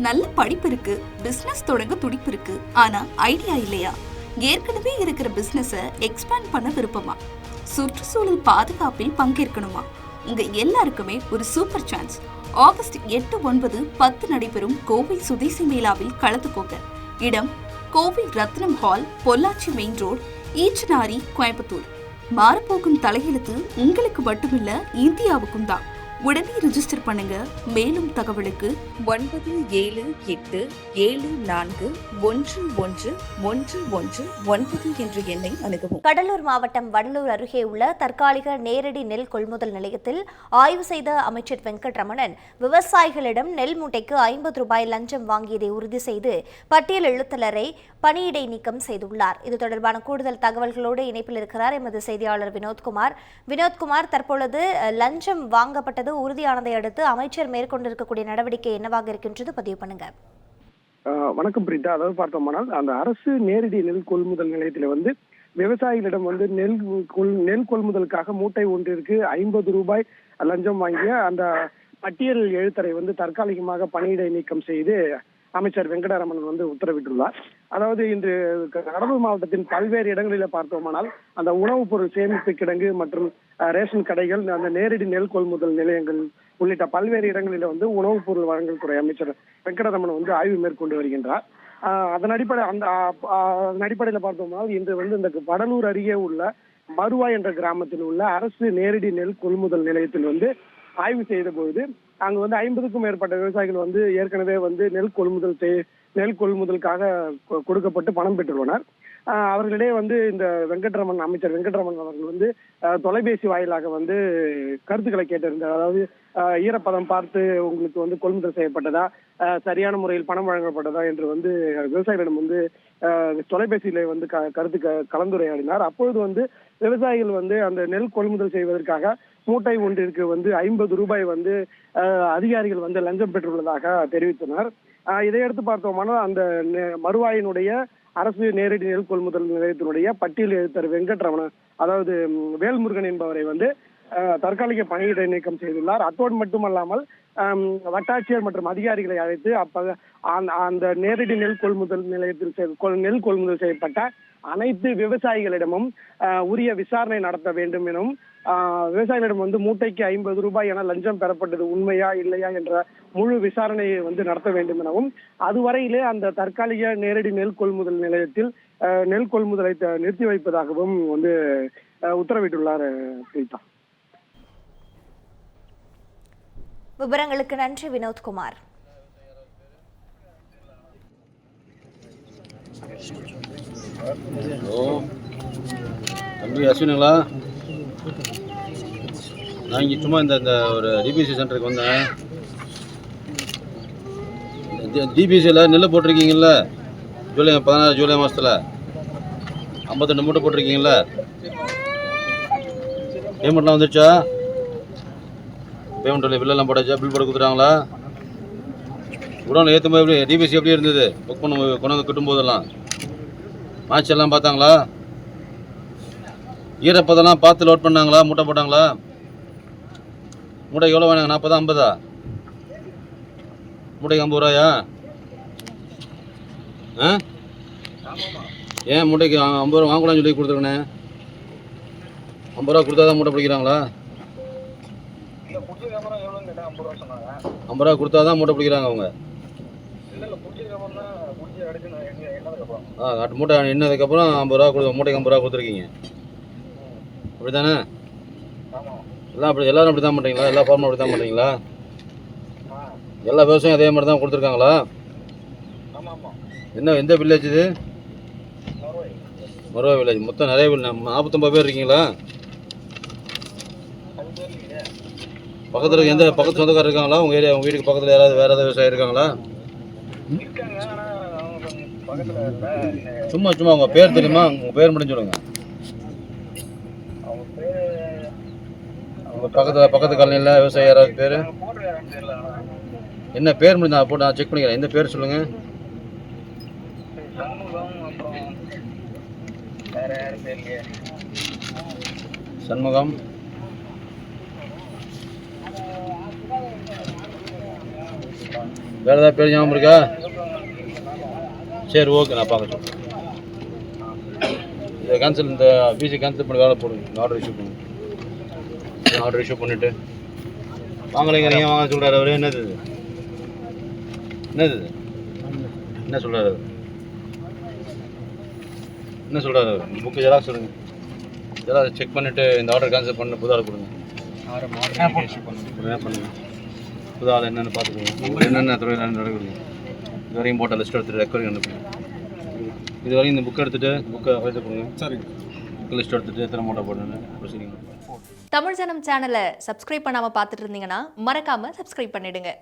நல்ல படிப்பு இருக்கு, பிசினஸ் தொடங்க துடிப்பு இருக்கு, ஆனா ஐடியா இல்லையா? ஏற்கனவே இருக்கிற பிசினஸ எக்ஸ்பேண்ட் பண்ண விருப்பமா? சுற்றுச்சூழல் பாதுகாப்பில் பங்கேற்கணுமா? உங்க எல்லாருக்குமே ஒரு சூப்பர் சான்ஸ். ஆகஸ்ட் 8, 9, 10 நடைபெறும் கோவை சுதேசி மேளாவில் கலந்துக்கோங்க. இடம் Kovai Ratnam hall, Pollachi main road, Eachanari, Coimbatore. மாறப்போகும் தலையெழுத்து உங்களுக்கு மட்டுமில்ல, இந்தியாவுக்கும் தான். உடனே ரிஜிஸ்டர் பண்ணுங்க. மேலும் தகவலுக்கு 9774141111 என்ற எண்ணை அணுகவும். கடலூர் மாவட்டம் வடலூர் அருகே உள்ள தற்காலிக நேரடி நெல் கொள்முதல் நிலையத்தில் ஆய்வு செய்த அமைச்சர் வெங்கட்ரமணன் விவசாயிகளிடம் நெல் மூட்டைக்கு 50 ரூபாய் லஞ்சம் வாங்கியதை உறுதி செய்து பட்டியல் எழுத்தலரை பணியிடை நீக்கம் செய்துள்ளார். இது தொடர்பான கூடுதல் தகவல்களோடு இணைப்பில் இருக்கிறார் எமது செய்தியாளர் வினோத்குமார். தற்பொழுது லஞ்சம் வாங்கப்பட்டது உறுதியானதை அடுத்து அமைச்சர் மேற்கொண்டிருக்கக்கூடிய நடவடிக்கை என்னவாக இருக்கின்றது? பதிவு பண்ணுங்க. வணக்கம் பிரீதா. அதாவது பார்த்தோம்னால் அந்த அரசு நேரடி நெல் கொள்முதல் நிலையத்தில் விவசாயிகளிடம் நெல் கொள்முதலுக்காக மூட்டை ஒன்றிற்கு 50 ரூபாய் லஞ்சம் வாங்கிய அந்த பட்டியல் எழுத்தரை தற்காலிகமாக பணியிடை நீக்கம் செய்து அமைச்சர் வெங்கடரமணன் உத்தரவிட்டுள்ளார். அதாவது இன்று கடலூர் மாவட்டத்தின் பல்வேறு இடங்களில் பார்த்தோமானால் அந்த உணவுப் பொருள் சேமிப்பு கிடங்கு மற்றும் ரேஷன் கடைகள், அந்த நேரடி நெல் கொள்முதல் நிலையங்கள் உள்ளிட்ட பல்வேறு இடங்களில் உணவுப் பொருள் வழங்கல் துறை அமைச்சர் வெங்கடரமணன் ஆய்வு மேற்கொண்டு வருகின்றார். அதன் அடிப்படையில் பார்த்தோம்னால் இன்று இந்த வடலூர் அருகே உள்ள மருவாய் என்ற கிராமத்தில் உள்ள அரசு நேரடி நெல் கொள்முதல் நிலையத்தில் ஆய்வு செய்த பொழுது அங்கு 50க்கும் மேற்பட்ட விவசாயிகள் ஏற்கனவே நெல் கொள்முதலுக்காக கொடுக்கப்பட்டு பணம் பெற்றுள்ளனர். அவர்களிடையே இந்த அமைச்சர் வெங்கட்ரமணன் அவர்கள் தொலைபேசி வாயிலாக கருத்துக்களை கேட்டிருந்தார். அதாவது ஈரப்பதம் பார்த்து உங்களுக்கு கொள்முதல் செய்யப்பட்டதா, சரியான முறையில் பணம் வழங்கப்பட்டதா என்று விவசாயிகளிடம் தொலைபேசியில கலந்துரையாடினார். அப்பொழுது விவசாயிகள் அந்த நெல் கொள்முதல் செய்வதற்காக மூட்டை ஒன்றிற்கு 50 ரூபாய் அதிகாரிகள் லஞ்சம் பெற்றுள்ளதாக தெரிவித்தனர். இதையடுத்து பார்த்தோம்னா அந்த மருவாயினுடைய அரசு நேரடி நெல் கொள்முதல் நிலையத்தினுடைய பட்டியல் எழுத்தர் வெங்கட்ரமணன், அதாவது வேல்முருகன் என்பவரை தற்காலிக பணியிடை நீக்கம் செய்துள்ளார். அத்தோடு மட்டுமல்லாமல் வட்டாட்சியர் மற்றும் அதிகாரிகளை அழைத்து அந்த நேரடி நெல் கொள்முதல் நிலையத்தில் நெல் கொள்முதல் செய்யப்பட்ட அனைத்து விவசாயிகளிடமும் உரிய விசாரணை நடத்த வேண்டும் எனவும், விவசாயிகளிடம் மூட்டைக்கு 50 ரூபாய் என லஞ்சம் பெறப்பட்டது உண்மையா இல்லையா என்ற முழு விசாரணையை நடத்த வேண்டும் எனவும், அதுவரையிலே அந்த தற்காலிக நேரடி நெல் கொள்முதல் நிலையத்தில் நெல் கொள்முதலை நிறுத்தி வைப்பதாகவும் உத்தரவிட்டுள்ளார். பிரீதா, விவரங்களுக்கு நன்றி வினோத்குமார். தம்பி அஸ்வினுங்களா? நான் இங்கே சும்மா இந்த ஒரு டிபிசி சென்டருக்கு வந்தேன். டிபிசியில் நெல் போட்டிருக்கீங்கல்ல, ஜூலை 16 ஜூலை மாதத்தில் 52 மூட்டை போட்டிருக்கீங்கல்ல, பேமெண்ட்லாம் வந்துடுச்சா? பேமெண்ட் பில்லெல்லாம் போட்டாச்சா? பில் போட்டு கொடுத்துட்டாங்களா? உடனே ஏற்றும் போது எப்படி டிபிசி எப்படி இருந்தது? புக் பண்ண கொண்டாந்து கிட்டும் போதெல்லாம் மேட்ச் எல்லாம் பார்த்தாங்களா? ஈரப்பதெல்லாம் பார்த்து லோட் பண்ணாங்களா? மூட்டை போட்டாங்களா? மூட்டைக்கு எவ்வளோ வேணாங்க? 40 50? மூட்டைக்கு 50 ரூபாயா? ஏன் மூட்டைக்கு 50 ரூபா வாங்கக்கூடாதுன்னு சொல்லி கொடுத்துருக்கண்ணே? 50 ரூபா கொடுத்தா தான் மூட்டை பிடிக்கிறாங்களா? 50 ரூபா கொடுத்தா தான் மூட்டை பிடிக்கிறாங்க அவங்க. மூட்டை எண்ணதுக்கப்புறம் 50 ரூபா மூட்டைக்கு 50 ரூபா கொடுத்துருக்கீங்க, அப்படி தானே? எல்லாரும் அப்படி தான் பண்ணுறீங்களா? எல்லா ஃபார்மும் அப்படி தான் பண்ணுறீங்களா? எல்லா விவசாயம் அதே மாதிரி தான் கொடுத்துருக்காங்களா? எந்த வில்லேஜ் இது? மருவாய் வில்லேஜ். மொத்தம் நிறைய 49 பேர் இருக்கீங்களா? பக்கத்தில் பக்கத்து சொந்தக்காரர் இருக்காங்களா? உங்கள் வீட்டுக்கு பக்கத்தில் யாராவது வேறு ஏதாவது விவசாயம் இருக்காங்களா? சும்மா உங்கள் பேர் தெரியுமா? உங்கள் பேர் மட்டும் சொல்லுங்க. உங்கள் பக்கத்து காலனியில் விவசாயம் யாராவது பேர் என்ன பேர் முடிஞ்சு நான் போட்டு நான் செக் பண்ணிக்கிறேன். எந்த பேர் சொல்லுங்கள். சண்முகம். வேறு ஏதாவது பேர் ஞாபகம் இருக்கா? சரி ஓகே, நான் பார்க்க சொல்கிறேன். இதை கேன்சல், இந்த பிசி கேன்சல் பண்ணி வேலை போடுங்க. இந்த ஆர்டர் இஷ்யூ பண்ணுங்க. ஆர்டர் இஷ்யூ பண்ணிவிட்டு வாங்கலைங்க. நீங்கள் வாங்க சொல்கிறாரு அவர். என்னது இது? என்னது இது? என்ன சொல்கிறாரு அவர்? என்ன சொல்கிறாரு அவர்? இந்த புக்கு ஜெராக்ஸ் சொல்லுங்கள். ஜெராக்ஸ் செக் பண்ணிவிட்டு இந்த ஆர்டர் கேன்சல் பண்ண புது ஆர்டர் கொடுங்க. என்ன பண்ணுங்கள்? புது ஆள் என்னென்னு பார்த்துக்கோங்க. என்னென்ன துறையில் நடக்குது இது வரைக்கும் போட்ட லிஸ்ட் எடுத்துகிட்டு ரெக்கார்டிங் அனுப்புங்க. இது வரைக்கும் இந்த புக்கை எடுத்துகிட்டு புக்கை எடுத்து கொடுங்க. சரிங்க. புக்கு லிஸ்ட் எடுத்துகிட்டு எத்தனை மூட்டை போடணுன்னு ப்ரொசீடிங். தமிழ் ஜனம் சேனலை சப்ஸ்கிரைப் பண்ணாமல் பார்த்துட்டு இருந்தீங்கன்னா மறக்காமல் சப்ஸ்கிரைப் பண்ணிடுங்க.